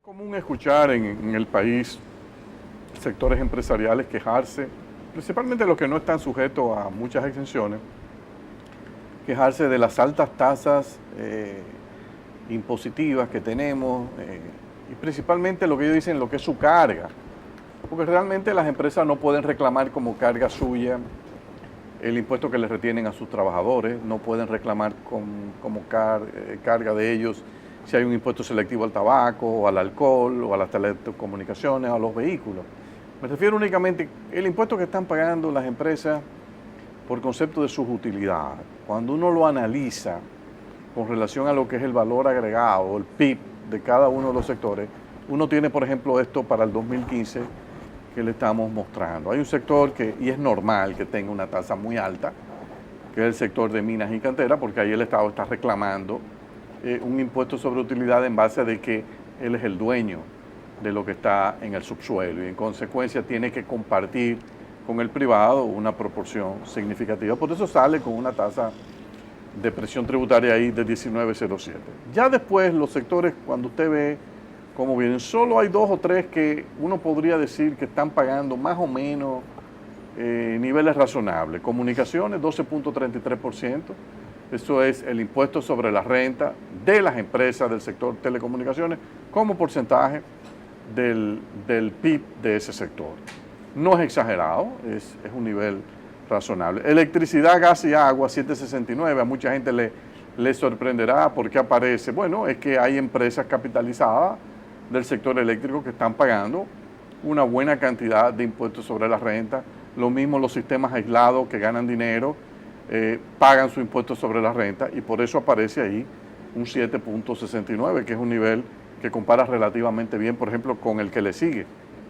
Común escuchar en el país sectores empresariales quejarse, principalmente los que no están sujetos a muchas exenciones, quejarse de las altas tasas impositivas que tenemos y principalmente lo que ellos dicen, lo que es su carga, porque realmente las empresas no pueden reclamar como carga suya el impuesto que les retienen a sus trabajadores, no pueden reclamar como carga de ellos si hay un impuesto selectivo al tabaco, o al alcohol, o a las telecomunicaciones, o a los vehículos. Me refiero únicamente al impuesto que están pagando las empresas por concepto de sus utilidades. Cuando uno lo analiza con relación a lo que es el valor agregado, o el PIB de cada uno de los sectores, uno tiene, por ejemplo, esto para el 2015 que le estamos mostrando. Hay un sector y es normal que tenga una tasa muy alta, que es el sector de minas y canteras, porque ahí el Estado está reclamando un impuesto sobre utilidad en base de que él es el dueño de lo que está en el subsuelo y en consecuencia tiene que compartir con el privado una proporción significativa. Por eso sale con una tasa de presión tributaria ahí de 19,07. Ya después los sectores, cuando usted ve cómo vienen, solo hay dos o tres que uno podría decir que están pagando más o menos niveles razonables. Comunicaciones, 12,33%. Eso es el impuesto sobre la renta de las empresas del sector telecomunicaciones como porcentaje del PIB de ese sector. No es exagerado, es un nivel razonable. Electricidad, gas y agua, 7,69. A mucha gente le sorprenderá porque aparece. Bueno, es que hay empresas capitalizadas del sector eléctrico que están pagando una buena cantidad de impuestos sobre la renta. Lo mismo los sistemas aislados que ganan dinero. Pagan su impuesto sobre la renta y por eso aparece ahí un 7,69, que es un nivel que compara relativamente bien, por ejemplo, con el que le sigue,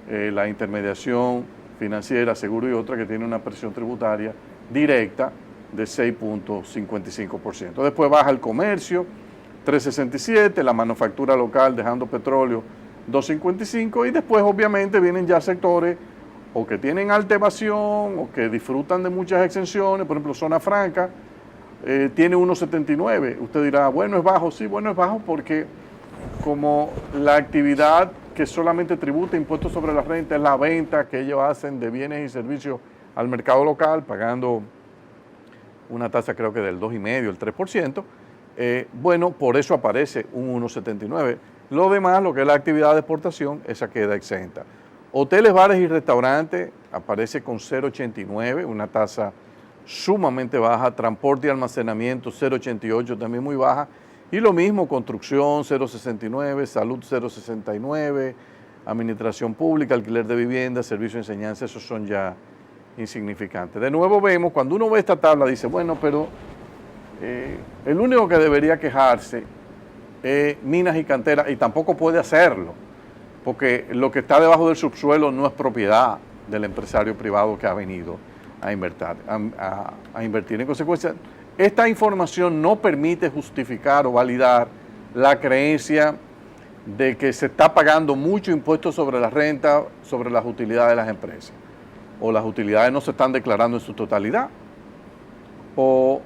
la intermediación financiera, seguro y otra, que tiene una presión tributaria directa de 6,55%. Después baja el comercio, 3,67, la manufactura local, dejando petróleo, 2,55, y después obviamente vienen ya sectores o que tienen alta evasión, o que disfrutan de muchas exenciones. Por ejemplo, Zona Franca tiene 1,79. Usted dirá, bueno, es bajo. Sí, bueno, es bajo porque como la actividad que solamente tributa impuestos sobre la renta es la venta que ellos hacen de bienes y servicios al mercado local, pagando una tasa creo que del 2,5, el 3%, bueno, por eso aparece un 1,79. Lo demás, lo que es la actividad de exportación, esa queda exenta. Hoteles, bares y restaurantes aparece con 0,89, una tasa sumamente baja. Transporte y almacenamiento, 0,88, también muy baja. Y lo mismo, construcción, 0,69, salud, 0,69, administración pública, alquiler de vivienda, servicio de enseñanza, esos son ya insignificantes. De nuevo vemos, cuando uno ve esta tabla, dice, bueno, pero el único que debería quejarse es minas y canteras, y tampoco puede hacerlo, porque lo que está debajo del subsuelo no es propiedad del empresario privado que ha venido a invertir. En consecuencia, esta información no permite justificar o validar la creencia de que se está pagando mucho impuesto sobre la renta, sobre las utilidades de las empresas, o las utilidades no se están declarando en su totalidad, o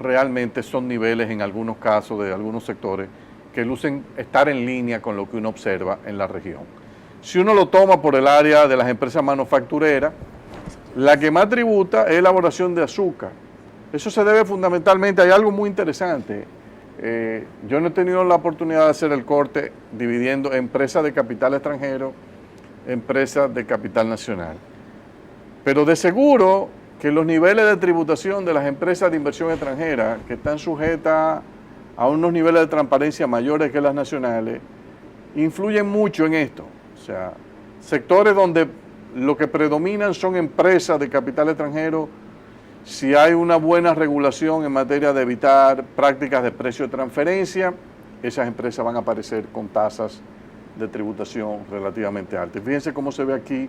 realmente son niveles en algunos casos de algunos sectores que lucen estar en línea con lo que uno observa en la región. Si uno lo toma por el área de las empresas manufactureras, la que más tributa es elaboración de azúcar. Eso se debe fundamentalmente, hay algo muy interesante. Yo no he tenido la oportunidad de hacer el corte dividiendo empresas de capital extranjero, empresas de capital nacional. Pero de seguro que los niveles de tributación de las empresas de inversión extranjera, que están sujetas a unos niveles de transparencia mayores que las nacionales, influyen mucho en esto. O sea, sectores donde lo que predominan son empresas de capital extranjero, si hay una buena regulación en materia de evitar prácticas de precio de transferencia, esas empresas van a aparecer con tasas de tributación relativamente altas. Fíjense cómo se ve aquí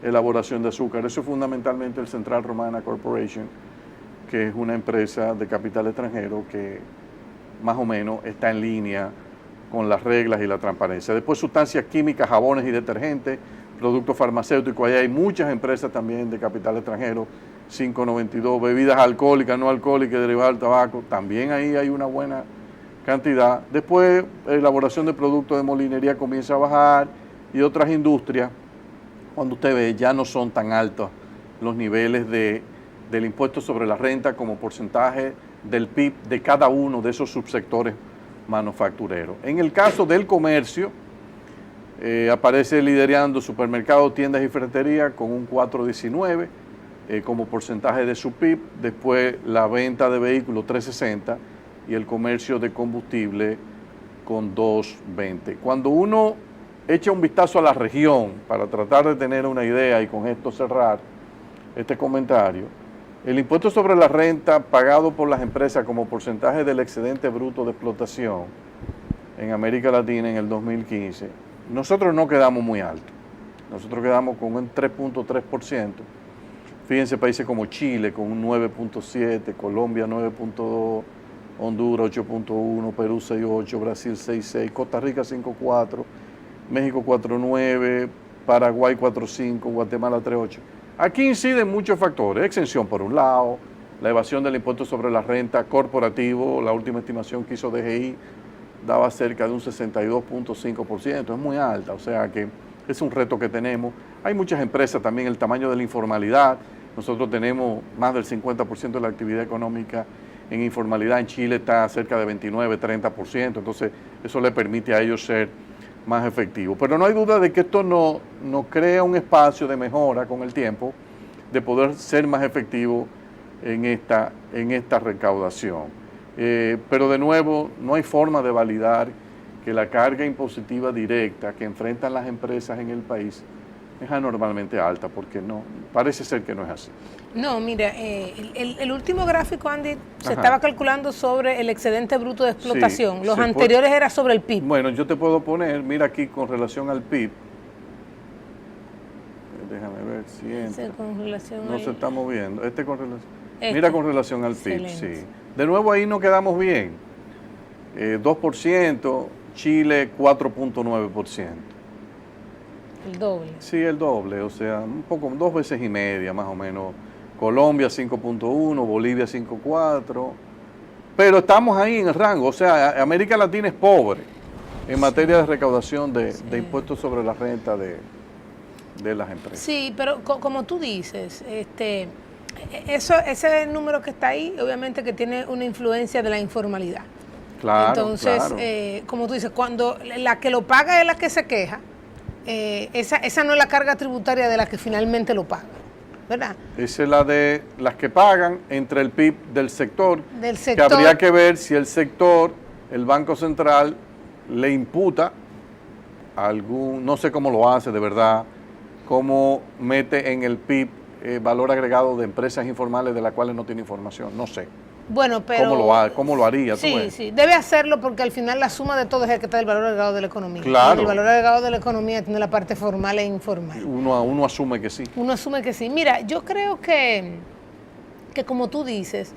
elaboración de azúcar. Eso es fundamentalmente el Central Romana Corporation, que es una empresa de capital extranjero que más o menos está en línea con las reglas y la transparencia. Después sustancias químicas, jabones y detergentes, productos farmacéuticos, ahí hay muchas empresas también de capital extranjero, 5,92, bebidas alcohólicas, no alcohólicas, derivadas del tabaco, también ahí hay una buena cantidad. Después, elaboración de productos de molinería comienza a bajar y otras industrias, cuando usted ve, ya no son tan altos los niveles del impuesto sobre la renta como porcentaje del PIB de cada uno de esos subsectores manufactureros. En el caso del comercio, aparece liderando supermercados, tiendas y ferreterías con un 4,19 como porcentaje de su PIB, después la venta de vehículos 3,60 y el comercio de combustible con 2,20. Cuando uno echa un vistazo a la región para tratar de tener una idea y con esto cerrar este comentario, el impuesto sobre la renta pagado por las empresas como porcentaje del excedente bruto de explotación en América Latina en el 2015, nosotros no quedamos muy altos. Nosotros quedamos con un 3,3%. Fíjense países como Chile con un 9,7%, Colombia 9,2%, Honduras 8,1%, Perú 6,8%, Brasil 6,6%, Costa Rica 5,4%, México 4,9%, Paraguay 4,5%, Guatemala 3,8%. Aquí inciden muchos factores, exención por un lado, la evasión del impuesto sobre la renta corporativo, la última estimación que hizo DGI daba cerca de un 62,5%, es muy alta, o sea que es un reto que tenemos. Hay muchas empresas también, el tamaño de la informalidad, nosotros tenemos más del 50% de la actividad económica en informalidad, en Chile está cerca de 29-30%, entonces eso le permite a ellos ser más efectivos. Pero no hay duda de que esto no crea un espacio de mejora con el tiempo, de poder ser más efectivo en esta recaudación. Pero de nuevo, no hay forma de validar que la carga impositiva directa que enfrentan las empresas en el país es anormalmente alta, porque no, parece ser que no es así. No, mira, el último gráfico, Andy, se estaba calculando sobre el excedente bruto de explotación. Sí, los anteriores era sobre el PIB. Bueno, yo te puedo poner, mira aquí con relación al PIB. Déjame ver si entra. Con relación no se está moviendo. Con relación. Este. Mira con relación al PIB, Excelente. sí. De nuevo ahí no quedamos bien. 2%, Chile 4,9%. El doble. Sí, el doble, o sea, un poco, 2,5 veces más o menos. Colombia 5,1, Bolivia 5,4, pero estamos ahí en el rango, o sea, América Latina es pobre en materia de recaudación de impuestos sobre la renta de las empresas. Sí, pero como tú dices, ese número que está ahí, obviamente que tiene una influencia de la informalidad. Claro, entonces, claro. como tú dices, cuando la que lo paga es la que se queja, esa no es la carga tributaria de la que finalmente lo paga, ¿verdad? Esa es la de las que pagan entre el PIB del sector, que sector. habría que ver si el sector, el Banco Central, le imputa algún, no sé cómo lo hace de verdad, cómo mete en el PIB valor agregado de empresas informales de las cuales no tiene información, no sé. Bueno, pero... ¿Cómo lo haría? Sí, sí, debe hacerlo porque al final la suma de todo es el que está el valor agregado de la economía. Claro. Y el valor agregado de la economía tiene la parte formal e informal. Uno asume que sí. Uno asume que sí. Mira, yo creo que como tú dices,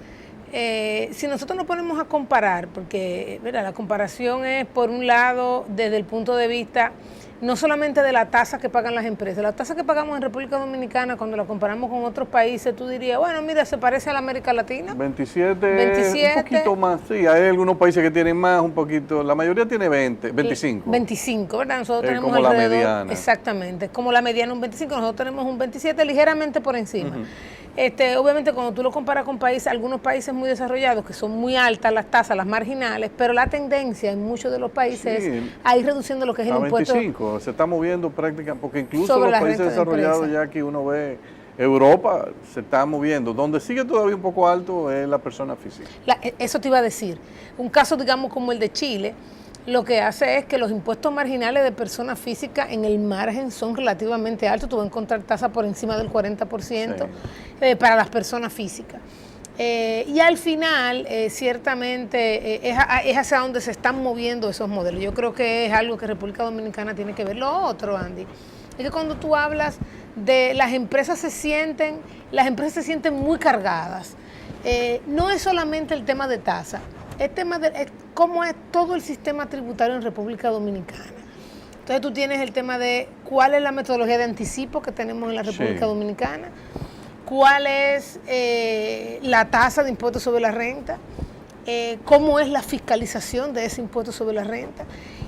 si nosotros nos ponemos a comparar, porque ¿verdad? La comparación es, por un lado, desde el punto de vista no solamente de la tasa que pagan las empresas, la tasa que pagamos en República Dominicana, cuando la comparamos con otros países, tú dirías, bueno, mira, se parece a la América Latina. 27, un poquito más, sí, hay algunos países que tienen más, un poquito, la mayoría tiene 25. 25, ¿verdad? Nosotros tenemos como alrededor, la mediana. Exactamente, como la mediana un 25, nosotros tenemos un 27 ligeramente por encima. Obviamente cuando tú lo comparas con países, algunos países muy desarrollados, que son muy altas las tasas, las marginales, pero la tendencia en muchos de los países es a ir reduciendo lo que es el impuesto. 25, se está moviendo prácticamente, porque incluso sobre los países desarrollados, ya que uno ve, Europa se está moviendo. Donde sigue todavía un poco alto es la persona física. Eso te iba a decir. Un caso, digamos, como el de Chile, lo que hace es que los impuestos marginales de personas físicas en el margen son relativamente altos. Tú vas a encontrar tasas por encima del 40% para las personas físicas. Y al final, ciertamente, es hacia donde se están moviendo esos modelos. Yo creo que es algo que República Dominicana tiene que ver. Lo otro, Andy, es que cuando tú hablas de las empresas se sienten muy cargadas. No es solamente el tema de tasa, es cómo es todo el sistema tributario en República Dominicana. Entonces tú tienes el tema de cuál es la metodología de anticipo que tenemos en la República Dominicana, cuál es la tasa de impuestos sobre la renta cómo es la fiscalización de ese impuesto sobre la renta.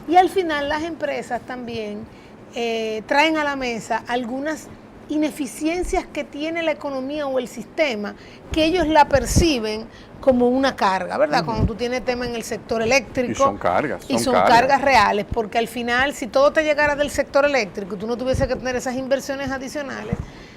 Y al final las empresas también traen a la mesa algunas ineficiencias que tiene la economía o el sistema, que ellos la perciben como una carga, ¿verdad? Cuando tú tienes tema en el sector eléctrico. Y son cargas. Y son cargas reales, porque al final, si todo te llegara del sector eléctrico, tú no tuviese que tener esas inversiones adicionales,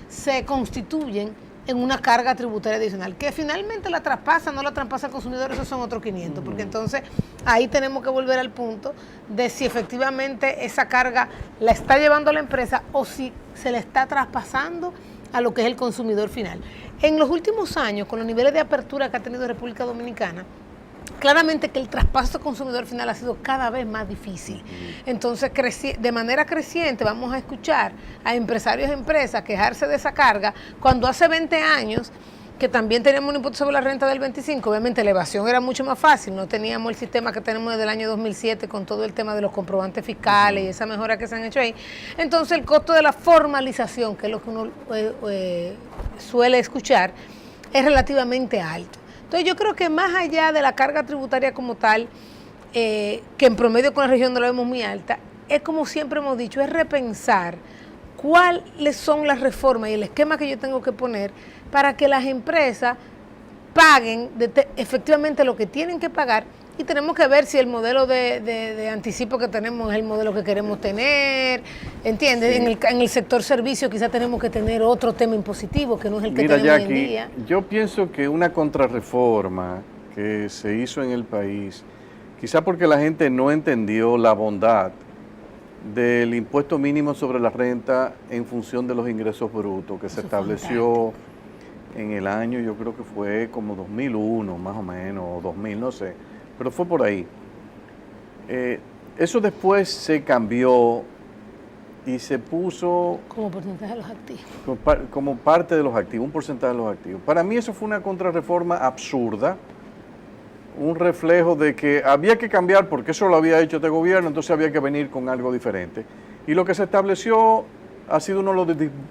se constituyen en una carga tributaria adicional, que finalmente la traspasa, no la traspasa al consumidor, esos son otros 500, porque entonces ahí tenemos que volver al punto de si efectivamente esa carga la está llevando la empresa o si se le está traspasando a lo que es el consumidor final. En los últimos años, con los niveles de apertura que ha tenido República Dominicana, claramente que el traspaso al consumidor final ha sido cada vez más difícil. Entonces, de manera creciente vamos a escuchar a empresarios y empresas quejarse de esa carga, cuando hace 20 años, que también teníamos un impuesto sobre la renta del 25, obviamente la evasión era mucho más fácil, no teníamos el sistema que tenemos desde el año 2007 con todo el tema de los comprobantes fiscales y esa mejora que se han hecho ahí. Entonces, el costo de la formalización, que es lo que uno suele escuchar, es relativamente alto. Entonces yo creo que más allá de la carga tributaria como tal, que en promedio con la región no la vemos muy alta, es como siempre hemos dicho, es repensar cuáles son las reformas y el esquema que yo tengo que poner para que las empresas paguen efectivamente lo que tienen que pagar, y tenemos que ver si el modelo de anticipo que tenemos es el modelo que queremos tener, ¿entiendes? Sí. En el sector servicio quizás tenemos que tener otro tema impositivo que no es el que tenemos Jackie, hoy en día. Yo pienso que una contrarreforma que se hizo en el país, quizás porque la gente no entendió la bondad del impuesto mínimo sobre la renta en función de los ingresos brutos que se estableció en el año, yo creo que fue como 2001 más o menos, o 2000, no sé, pero fue por ahí. Eso después se cambió y se puso como porcentaje de los activos. Como parte de los activos, un porcentaje de los activos. Para mí eso fue una contrarreforma absurda, un reflejo de que había que cambiar porque eso lo había hecho este gobierno, entonces había que venir con algo diferente. Y lo que se estableció ha sido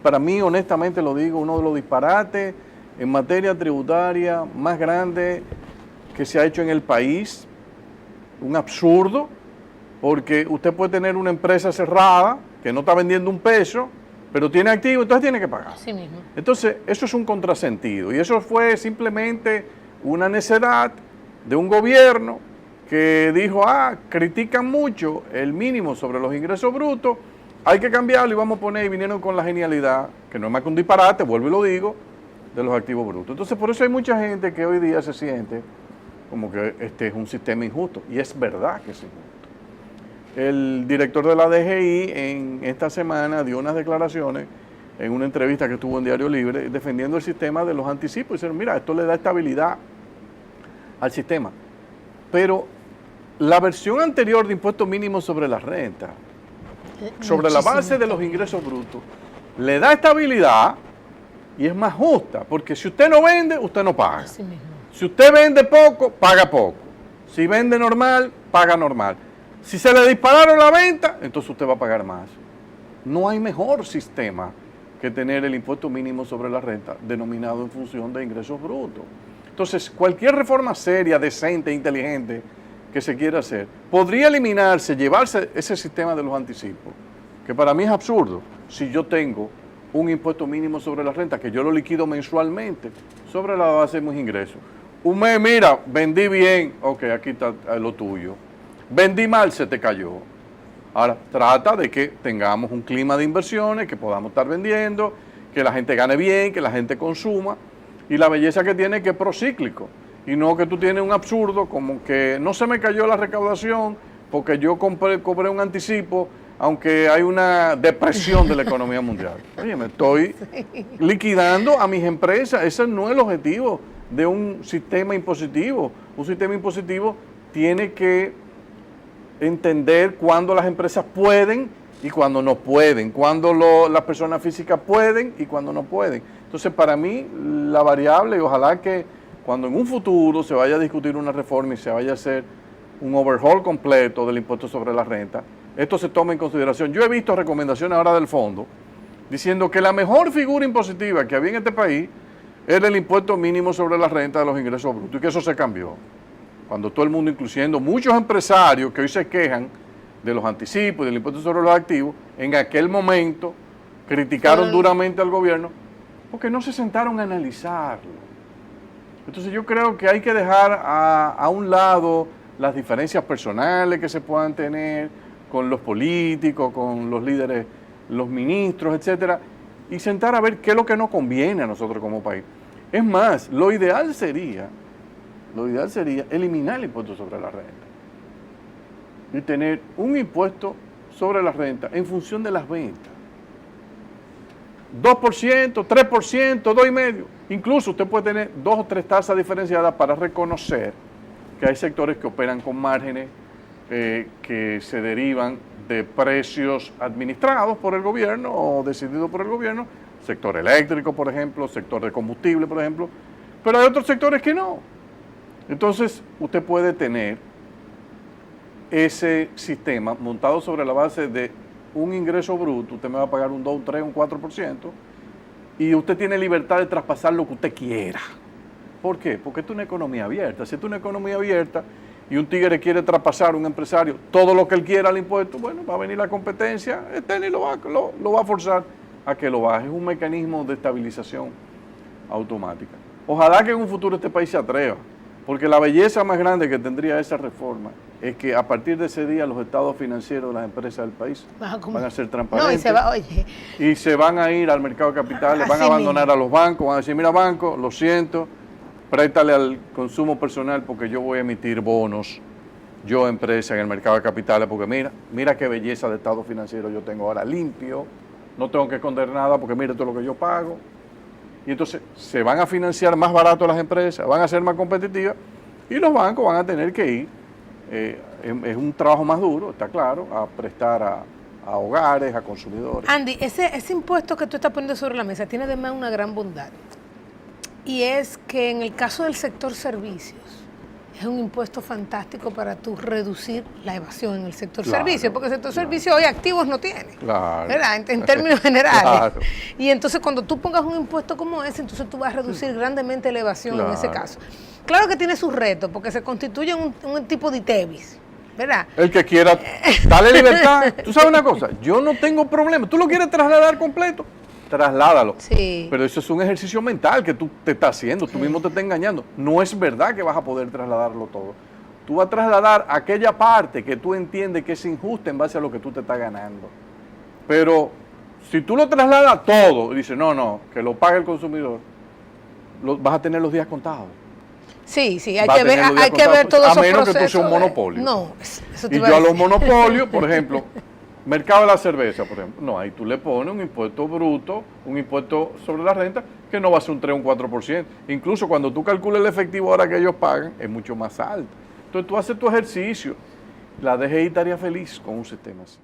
para mí, honestamente lo digo, uno de los disparates en materia tributaria más grande que se ha hecho en el país, un absurdo, porque usted puede tener una empresa cerrada que no está vendiendo un peso, pero tiene activo, entonces tiene que pagar. Sí mismo. Entonces, eso es un contrasentido, y eso fue simplemente una necedad de un gobierno que dijo, critican mucho el mínimo sobre los ingresos brutos, hay que cambiarlo y vamos a poner, y vinieron con la genialidad, que no es más que un disparate, vuelvo y lo digo, de los activos brutos. Entonces, por eso hay mucha gente que hoy día se siente como que este es un sistema injusto, y es verdad que es injusto. El director de la DGI en esta semana dio unas declaraciones en una entrevista que estuvo en Diario Libre defendiendo el sistema de los anticipos y dijeron, mira, esto le da estabilidad al sistema. Pero la versión anterior de impuesto mínimo sobre la renta, sobre la base de los ingresos brutos, le da estabilidad y es más justa, porque si usted no vende, usted no paga. Si usted vende poco, paga poco. Si vende normal, paga normal. Si se le dispararon la venta, entonces usted va a pagar más. No hay mejor sistema que tener el impuesto mínimo sobre la renta denominado en función de ingresos brutos. Entonces, cualquier reforma seria, decente, inteligente que se quiera hacer, podría eliminarse, llevarse ese sistema de los anticipos, que para mí es absurdo, si yo tengo un impuesto mínimo sobre la renta, que yo lo liquido mensualmente, sobre la base de mis ingresos. Un mes, mira, vendí bien, ok, aquí está lo tuyo. Vendí mal, se te cayó. Ahora, trata de que tengamos un clima de inversiones, que podamos estar vendiendo, que la gente gane bien, que la gente consuma, y la belleza que tiene que es procíclico, y no que tú tienes un absurdo como que no se me cayó la recaudación porque yo cobré un anticipo, aunque hay una depresión de la economía mundial. Oye, me estoy liquidando a mis empresas, ese no es el objetivo de un sistema impositivo. Un sistema impositivo tiene que entender cuándo las empresas pueden y cuándo no pueden, cuándo las personas físicas pueden y cuándo no pueden. Entonces, para mí, la variable, y ojalá que cuando en un futuro se vaya a discutir una reforma y se vaya a hacer un overhaul completo del impuesto sobre la renta, esto se tome en consideración. Yo he visto recomendaciones ahora del fondo diciendo que la mejor figura impositiva que había en este país era el impuesto mínimo sobre la renta de los ingresos brutos y que eso se cambió. cuando todo el mundo, incluyendo muchos empresarios que hoy se quejan de los anticipos y del impuesto sobre los activos, en aquel momento criticaron duramente al gobierno porque no se sentaron a analizarlo. Entonces yo creo que hay que dejar a un lado las diferencias personales que se puedan tener con los políticos, con los líderes, los ministros, etcétera, y sentar a ver qué es lo que nos conviene a nosotros como país. Es más, lo ideal sería eliminar el impuesto sobre la renta y tener un impuesto sobre la renta en función de las ventas. 2%, 3%, 2,5%. Incluso usted puede tener 2 o 3 tasas diferenciadas para reconocer que hay sectores que operan con márgenes que se derivan de precios administrados por el gobierno o decididos por el gobierno, sector eléctrico, por ejemplo, sector de combustible, por ejemplo, pero hay otros sectores que no. Entonces, usted puede tener ese sistema montado sobre la base de un ingreso bruto, usted me va a pagar un 2, un 3, un 4%, y usted tiene libertad de traspasar lo que usted quiera. ¿Por qué? Porque esto es una economía abierta. Si esto es una economía abierta y un tigre quiere traspasar, un empresario, todo lo que él quiera al impuesto, bueno, va a venir la competencia externa y lo va a forzar a que lo baje. Es un mecanismo de estabilización automática. Ojalá que en un futuro este país se atreva, porque la belleza más grande que tendría esa reforma es que a partir de ese día los estados financieros de las empresas del país van a ser transparentes. No, y se van a ir al mercado de capitales, van a abandonar a los bancos, van a decir, mira banco, lo siento, préstale al consumo personal porque yo voy a emitir bonos, yo empresa en el mercado de capitales, porque mira qué belleza de estado financiero yo tengo ahora limpio, no tengo que esconder nada porque mira todo lo que yo pago. Y entonces se van a financiar más barato las empresas, van a ser más competitivas y los bancos van a tener que ir, es un trabajo más duro, está claro, a prestar a hogares, a consumidores. Andy, ese impuesto que tú estás poniendo sobre la mesa tiene además una gran bondad. Y es que en el caso del sector servicios, es un impuesto fantástico para tú reducir la evasión en el sector servicios, porque el sector servicios hoy activos no tiene, ¿verdad? En términos generales. Claro. Y entonces cuando tú pongas un impuesto como ese, entonces tú vas a reducir grandemente la evasión en ese caso. Claro que tiene sus retos, porque se constituye un tipo de ITEVIS, ¿verdad? El que quiera, dale libertad. Tú sabes una cosa, yo no tengo problema. ¿Tú lo quieres trasladar completo? Trasládalo. Sí. Pero eso es un ejercicio mental que tú te estás haciendo, tú mismo te estás engañando. No es verdad que vas a poder trasladarlo todo. Tú vas a trasladar aquella parte que tú entiendes que es injusta en base a lo que tú te estás ganando. Pero si tú lo trasladas todo y dices, no, que lo pague el consumidor, vas a tener los días contados. Sí, hay que ver todos esos procesos. A menos que tú seas un monopolio. No, eso te y yo a los monopolios, por ejemplo, mercado de la cerveza, por ejemplo, no, ahí tú le pones un impuesto bruto, un impuesto sobre la renta, que no va a ser un 3 o un 4%. Incluso cuando tú calcules el efectivo ahora que ellos pagan, es mucho más alto. Entonces tú haces tu ejercicio. La DGI estaría feliz con un sistema así.